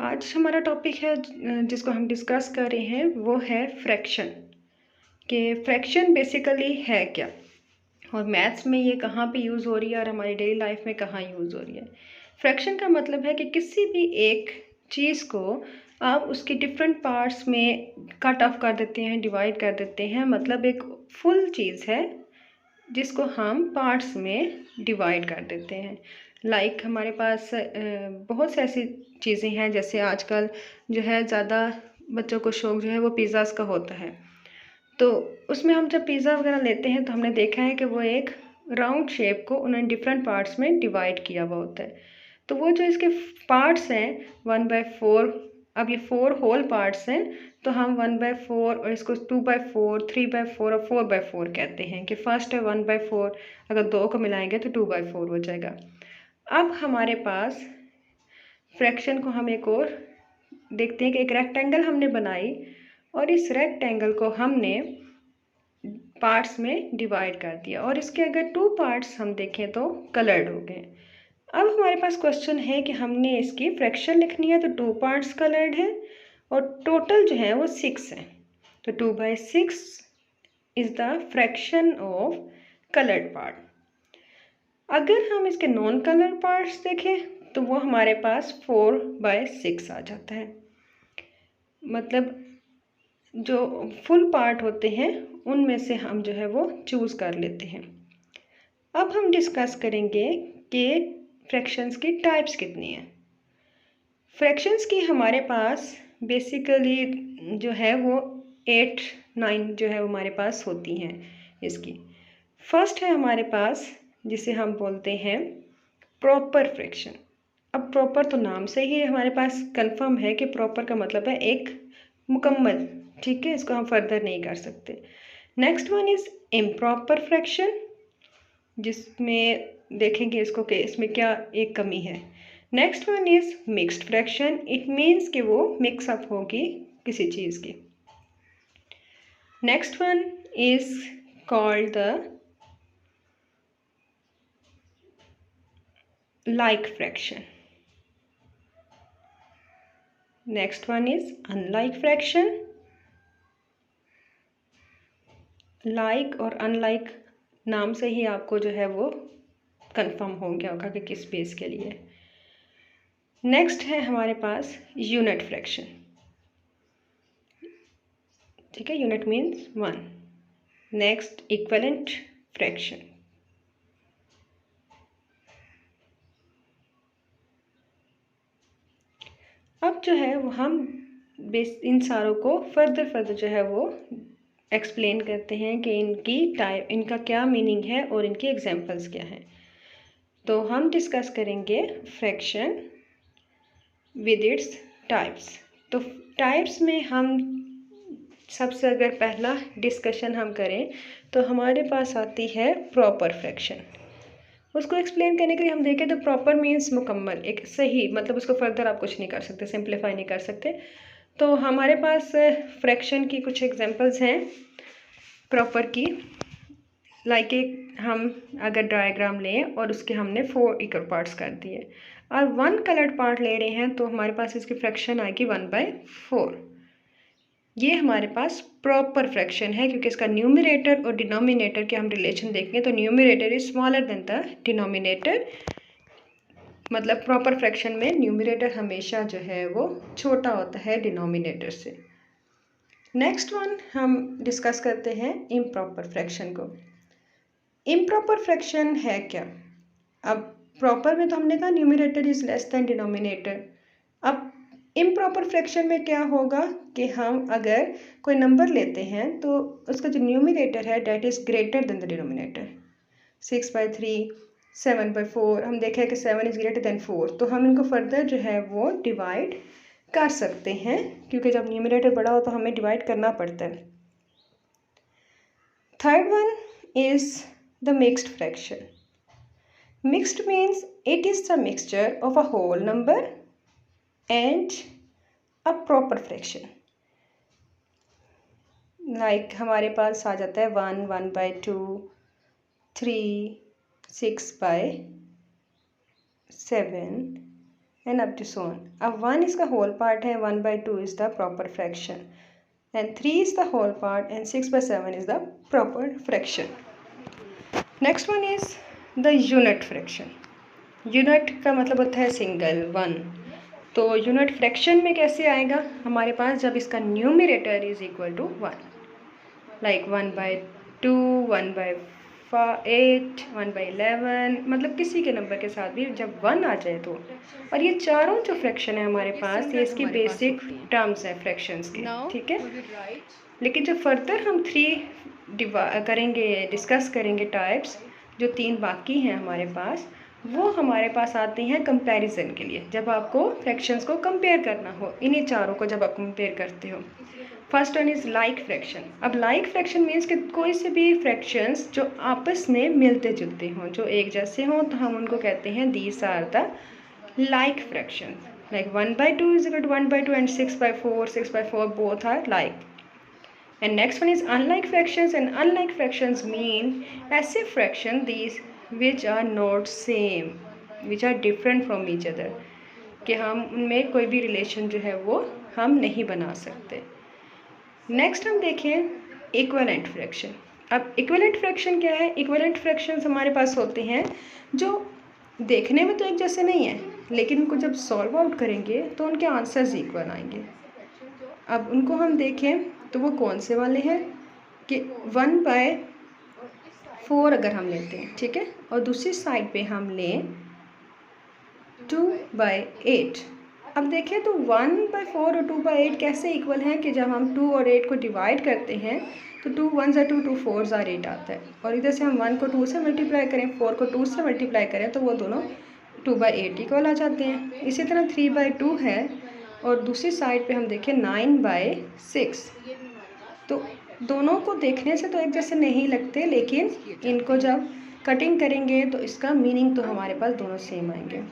आज हमारा टॉपिक है जिसको हम डिस्कस कर रहे हैं वो है फ्रैक्शन। कि फ्रैक्शन बेसिकली है क्या और मैथ्स में ये कहाँ पे यूज़ हो रही है और हमारी डेली लाइफ में कहाँ यूज़ हो रही है। फ्रैक्शन का मतलब है कि किसी भी एक चीज़ को आप उसकी डिफरेंट पार्ट्स में कट ऑफ कर देते हैं, डिवाइड कर देते हैं। मतलब एक फुल चीज़ है जिसको हम पार्ट्स में डिवाइड कर देते हैं। हमारे पास बहुत सी ऐसी चीज़ें हैं, जैसे आजकल जो है ज़्यादा बच्चों को शौक जो है वो पिज़्ज़ाज़ का होता है। तो उसमें हम जब पिज़्ज़ा वगैरह लेते हैं तो हमने देखा है कि वो एक राउंड शेप को उन्होंने डिफरेंट पार्ट्स में डिवाइड किया हुआ होता है। तो वो जो इसके पार्ट्स हैं 1/4, अब ये 4 होल पार्ट्स हैं, तो हम 1/4 और इसको 2/4, 3/4 और 4/4 कहते हैं कि फर्स्ट है 1/4, अगर 2 को मिलाएंगे तो 2/4 हो जाएगा। अब हमारे पास फ्रैक्शन को हम एक और देखते हैं कि एक रेक्टेंगल हमने बनाई और इस रेक्टेंगल को हमने पार्ट्स में डिवाइड कर दिया और इसके अगर 2 पार्ट्स हम देखें तो कलर्ड हो गए। अब हमारे पास क्वेश्चन है कि हमने इसकी फ्रैक्शन लिखनी है, तो 2 पार्ट्स कलर्ड है और टोटल जो है वो 6 है। तो 2/6 is the fraction of coloured part. अगर हम इसके नॉन कलर पार्ट्स देखें तो वो हमारे पास 4/6 आ जाता है। मतलब जो फुल पार्ट होते हैं उनमें से हम जो है वो चूज़ कर लेते हैं। अब हम डिस्कस करेंगे कि फ्रैक्शंस की टाइप्स कितनी हैं। फ्रैक्शंस की हमारे पास बेसिकली जो है वो 8-9 जो है वो हमारे पास होती हैं। इसकी फर्स्ट है हमारे पास जिसे हम बोलते हैं प्रॉपर फ्रैक्शन। अब प्रॉपर तो नाम से ही हमारे पास कंफर्म है कि प्रॉपर का मतलब है एक मुकम्मल, ठीक है, इसको हम फर्दर नहीं कर सकते। Next one is improper fraction, जिसमें देखेंगे इसको कि इसमें क्या एक कमी है। Next one is mixed fraction, it means कि वो मिक्सअप होगी किसी चीज़ की। Next one is called the like fraction. Next one is unlike fraction. like और unlike नाम से ही आपको जो है वो कंफर्म हो गया होगा कि किस बेस के लिए। नेक्स्ट है हमारे पास यूनिट फ्रैक्शन, ठीक है, unit means 1। Next equivalent fraction. अब जो है वो हम इन सारों को फर्दर जो है वो एक्सप्लेन करते हैं कि इनकी टाइप, इनका क्या मीनिंग है और इनके एग्जांपल्स क्या हैं। तो हम डिस्कस करेंगे फ्रैक्शन विद इट्स टाइप्स। तो टाइप्स में हम सबसे अगर पहला डिस्कशन हम करें तो हमारे पास आती है प्रॉपर फ्रैक्शन। उसको एक्सप्लेन करने के लिए हम देखें तो प्रॉपर मीन्स मुकम्मल, एक सही, मतलब उसको फर्दर आप कुछ नहीं कर सकते, सिंप्लीफाई नहीं कर सकते। तो हमारे पास फ्रैक्शन की कुछ एग्जांपल्स हैं प्रॉपर की। एक हम अगर डायग्राम लें और उसके हमने 4 इक्वल पार्ट्स कर दिए और 1 कलर्ड पार्ट ले रहे हैं तो हमारे पास इसकी फ्रैक्शन आएगी 1/4। ये हमारे पास प्रॉपर फ्रैक्शन है क्योंकि इसका न्यूमरेटर और डिनोमिनेटर के हम रिलेशन देखेंगे तो numerator is smaller than the denominator. मतलब प्रॉपर फ्रैक्शन में न्यूमरेटर हमेशा जो है वो छोटा होता है डिनोमिनेटर से। नेक्स्ट वन हम डिस्कस करते हैं इम्प्रॉपर फ्रैक्शन को। इम्प्रॉपर फ्रैक्शन है क्या? अब प्रॉपर में तो हमने कहा numerator is less than denominator. अब इम्प्रॉपर फ्रैक्शन में क्या होगा कि हम अगर कोई नंबर लेते हैं तो उसका जो न्यूमरेटर है that is greater than the denominator. 6/3, 7/4, हम देखें कि 7 इज़ ग्रेटर देन 4, तो हम इनको फर्दर जो है वो डिवाइड कर सकते हैं क्योंकि जब न्यूमरेटर बड़ा हो तो हमें डिवाइड करना पड़ता है। Third one is the mixed fraction. Mixed means it is the mixture of a whole number and a proper fraction। हमारे पास आ जाता है 1, 1/2, 3, 6/7, and up to so on. अब 1 इसका whole part है, 1/2 is the proper fraction and 3 is the whole part and 6/7 is the proper fraction. Next one is the unit fraction. Unit का मतलब होता है सिंगल, 1. तो यूनिट फ्रैक्शन में कैसे आएगा हमारे पास, जब इसका numerator is equal to 1, like 1/2, 1/8, 1/11, मतलब किसी के नंबर के साथ भी जब 1 आ जाए तो। और ये चारों जो फ्रैक्शन है हमारे पास, ये इसकी बेसिक टर्म्स हैं फ्रैक्शंस के, ठीक है। लेकिन जब फर्दर हम 3 करेंगे, डिस्कस करेंगे टाइप्स, जो 3 बाकी हैं हमारे पास, वो हमारे पास आते हैं कंपैरिजन के लिए, जब आपको फ्रैक्शंस को कंपेयर करना हो, इन्हीं चारों को जब आप कंपेयर करते हो। First one is like fraction. अब लाइक फ्रैक्शन मीन्स कि कोई से भी फ्रैक्शंस जो आपस में मिलते जुलते हों, जो एक जैसे हों, तो हम उनको कहते हैं these are the like fraction. Like 1/2 is equal to 1/2 and 6/4, 6/4 both are like. And next one is unlike fractions, and unlike fractions mean ऐसे fraction these which are not same, which are different from each other, कि हम उनमें कोई भी relation जो है वो हम नहीं बना सकते. नेक्स्ट हम देखें इक्विवेलेंट फ्रैक्शन. अब इक्विवेलेंट फ्रैक्शन क्या है? इक्विवेलेंट फ्रैक्शंस हमारे पास होते हैं जो देखने में तो एक जैसे नहीं है, लेकिन उनको जब सॉल्व आउट करेंगे तो उनके आंसर्स इक्वल आएंगे. अब उनको हम देखें तो वो कौन से वाले हैं कि 1/4 अगर हम लेते हैं, ठीक है, और दूसरी साइड पे हम लें 2/8. अब देखें तो 1/4 और 2/8 कैसे इक्वल हैं कि जब हम 2 और 8 को डिवाइड करते हैं तो 2 1s are 2, 2 4s are 8 आता है, और इधर से हम 1 को 2 से मल्टीप्लाई करें, 4 को 2 से मल्टीप्लाई करें तो वो दोनों 2/8 इक्वल आ जाते हैं. इसी तरह 3/2 है, और दूसरी साइड पे हम देखें 9/6. तो दोनों को देखने से तो एक जैसे नहीं लगते, लेकिन इनको जब कटिंग करेंगे तो इसका मीनिंग तो हमारे पास दोनों सेम आएंगे.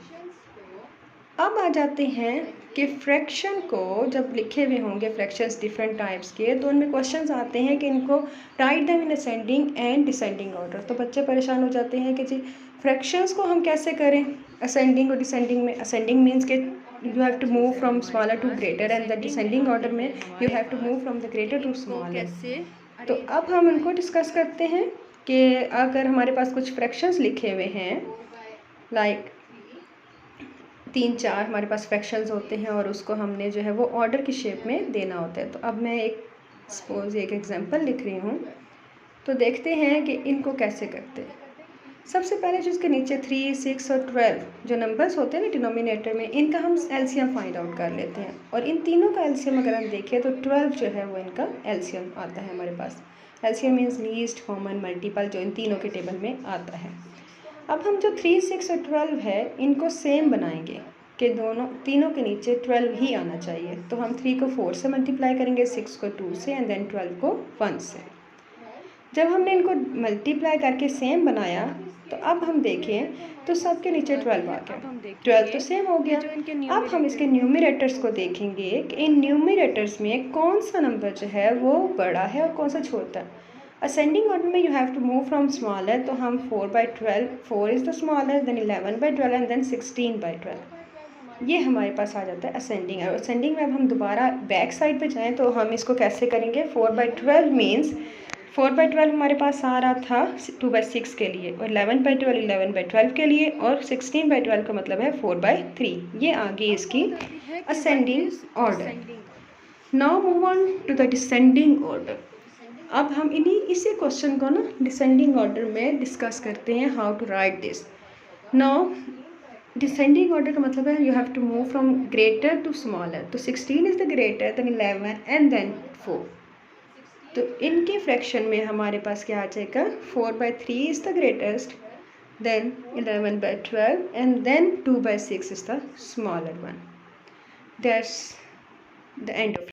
अब आ जाते हैं कि फ्रैक्शन को जब लिखे हुए होंगे फ्रैक्शंस डिफरेंट टाइप्स के, तो उनमें क्वेश्चंस आते हैं कि इनको write them in ascending and descending order. तो बच्चे परेशान हो जाते हैं कि जी फ्रैक्शंस को हम कैसे करें असेंडिंग और डिसेंडिंग में. असेंडिंग मीन्स के you have to move from smaller to greater, and the descending order में you have to move from the greater to smaller. तो अब हम उनको डिस्कस करते हैं कि अगर हमारे पास कुछ फ्रैक्शंस लिखे हुए हैं, लाइक 3-4 हमारे पास फ्रैक्शंस होते हैं, और उसको हमने जो है वो ऑर्डर की शेप में देना होता है. तो अब मैं एक एग्जांपल लिख रही हूँ, तो देखते हैं कि इनको कैसे करते हैं. सबसे पहले जो इसके नीचे 3, 6 और 12 जो नंबर्स होते हैं ना डिनोमिनेटर में, इनका हम एलसीएम फाइंड आउट कर लेते हैं. और इन तीनों का एलसीएम अगर हम देखें तो 12 जो है वो इनका एलसीएम आता है हमारे पास. LCM means least common multiple, जो इन तीनों के टेबल में आता है. अब हम जो 3, 6 और 12 है इनको सेम बनाएंगे कि तीनों के नीचे 12 ही आना चाहिए. तो हम 3 को 4 से मल्टीप्लाई करेंगे, 6 को 2 से, एंड देन 12 को 1 से. जब हमने इनको मल्टीप्लाई करके सेम बनाया तो अब हम देखें तो सबके नीचे 12 आ गया. 12 तो सेम हो गया. अब हम इसके न्यूमरेटर्स को देखेंगे कि इन न्यूमरेटर्स में कौन सा नंबर जो है वो बड़ा है और कौन सा छोटा. असेंडिंग ऑर्डर में you have to move from smaller, तो हम 4/12, 4 is the smaller, then 11/12 and then 16/12. ये हमारे पास आ जाता है असेंडिंग. और असेंडिंग में अब हम दोबारा बैक साइड पे जाएं तो हम इसको कैसे करेंगे. 4/12 मीन्स 4/12 हमारे पास आ रहा था 2/6 के लिए, और 11/12 11/12 के लिए, और 16/12 का मतलब है 4/3. ये आ गई इसकी ascending order. Now move on to the descending order. अब हम इसी क्वेश्चन को ना डिसेंडिंग ऑर्डर में डिस्कस करते हैं, how to write this. Now descending order का मतलब है you have to move from greater to smaller. तो 16 is the greater, then 11 and then 4. तो इनके फ्रैक्शन में हमारे पास क्या आ जाएगा, 4/3 is the greatest, then 11/12 and then 2/6 is the smaller one. That's the end of